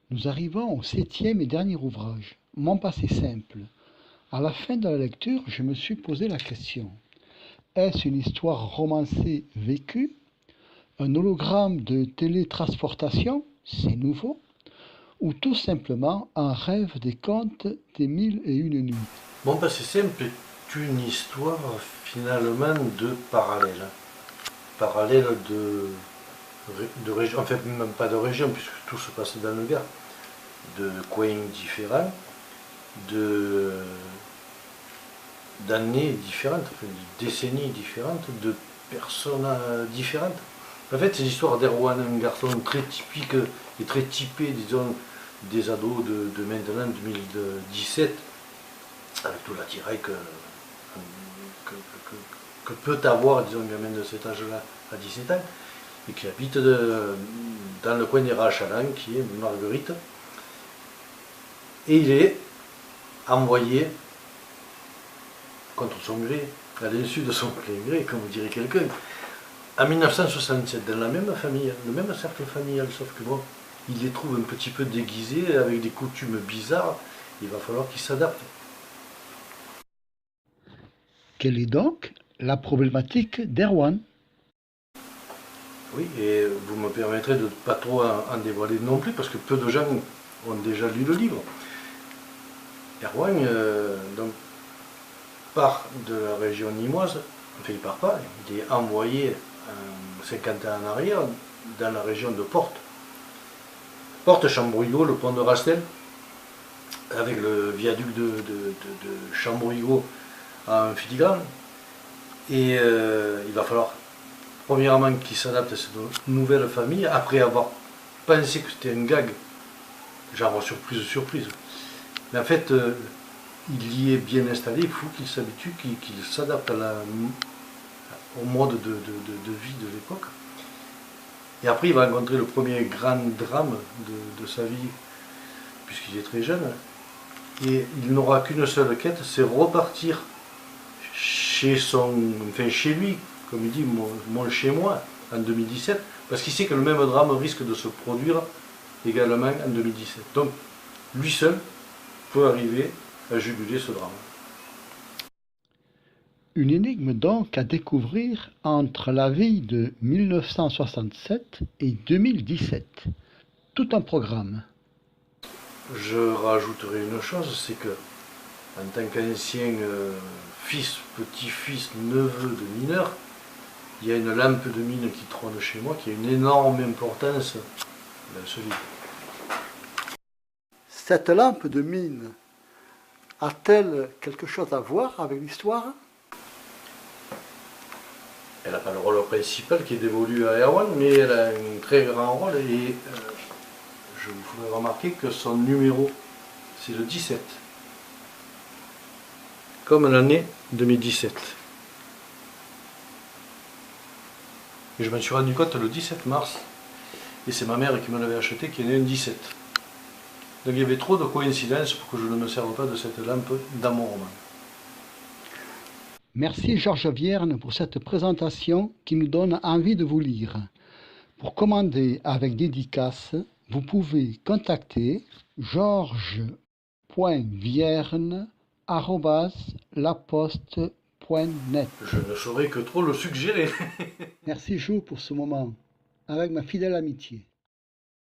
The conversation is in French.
Nous arrivons au 7e et dernier ouvrage, Mon passé simple. À la fin de la lecture, je me suis posé la question. Est-ce une histoire romancée vécue? Un hologramme de télétransportation? C'est nouveau? Ou tout simplement un rêve des contes des 1001 nuits? Mon passé simple est une histoire finalement de parallèle. Parallèle de région, en fait même pas de région puisque tout se passe dans le Gard, de coins différents, d'années différentes, de décennies différentes, de personnes différentes. En fait, c'est l'histoire d'Erwan, un garçon très typique et très typé, disons, des ados de maintenant, 2017, avec tout l'attirail que peut avoir, disons, un gamin de cet âge-là à 17 ans, et qui habite dans le coin des Rachalan, qui est Marguerite. Et il est envoyé contre son gré, à l'insu de son plein gré, comme dirait quelqu'un, en 1967, dans la même famille, le même cercle familial, sauf que bon, il les trouve un petit peu déguisés, avec des coutumes bizarres, il va falloir qu'ils s'adaptent. Quelle est donc la problématique d'Erwan? Oui, et vous me permettrez de ne pas trop en dévoiler non plus, parce que peu de gens ont déjà lu le livre. Erwan donc, part de la région nîmoise, enfin il part pas, il est envoyé 50 ans en arrière dans la région de Portes. Portes, Chambouillet, le pont de Rastel, avec le viaduc de Chambouillet en filigrane. Et il va falloir premièrement qu'il s'adapte à cette nouvelle famille, après avoir pensé que c'était un gag, genre surprise, surprise. Mais en fait, il y est bien installé, il faut qu'il s'habitue, qu'il s'adapte au mode de vie de l'époque. Et après, il va rencontrer le premier grand drame de sa vie, puisqu'il est très jeune. Et il n'aura qu'une seule quête, c'est repartir chez lui, comme il dit, mon chez moi, en 2017, parce qu'il sait que le même drame risque de se produire également en 2017. Donc, lui seul peut arriver à juguler ce drame. Une énigme donc à découvrir entre la vie de 1967 et 2017. Tout un programme. Je rajouterai une chose, c'est que, en tant qu'ancien fils, petit-fils, neveu de mineur, il y a une lampe de mine qui trône chez moi, qui a une énorme importance dans ce livre. Cette lampe de mine a-t-elle quelque chose à voir avec l'histoire? Elle n'a pas le rôle principal qui est dévolu à Erwan, mais elle a un très grand rôle et je vous ferai remarquer que son numéro, c'est le 17. Comme l'année 2017. Et je m'en suis rendu compte le 17 mars, et c'est ma mère qui me l'avait acheté, qui est née un 17. Donc il y avait trop de coïncidences pour que je ne me serve pas de cette lampe dans mon roman. Merci Georges Vierne pour cette présentation qui nous donne envie de vous lire. Pour commander avec dédicace, vous pouvez contacter georges.vierne@laposte.net. Je ne saurais que trop le suggérer. Merci Jo pour ce moment, avec ma fidèle amitié.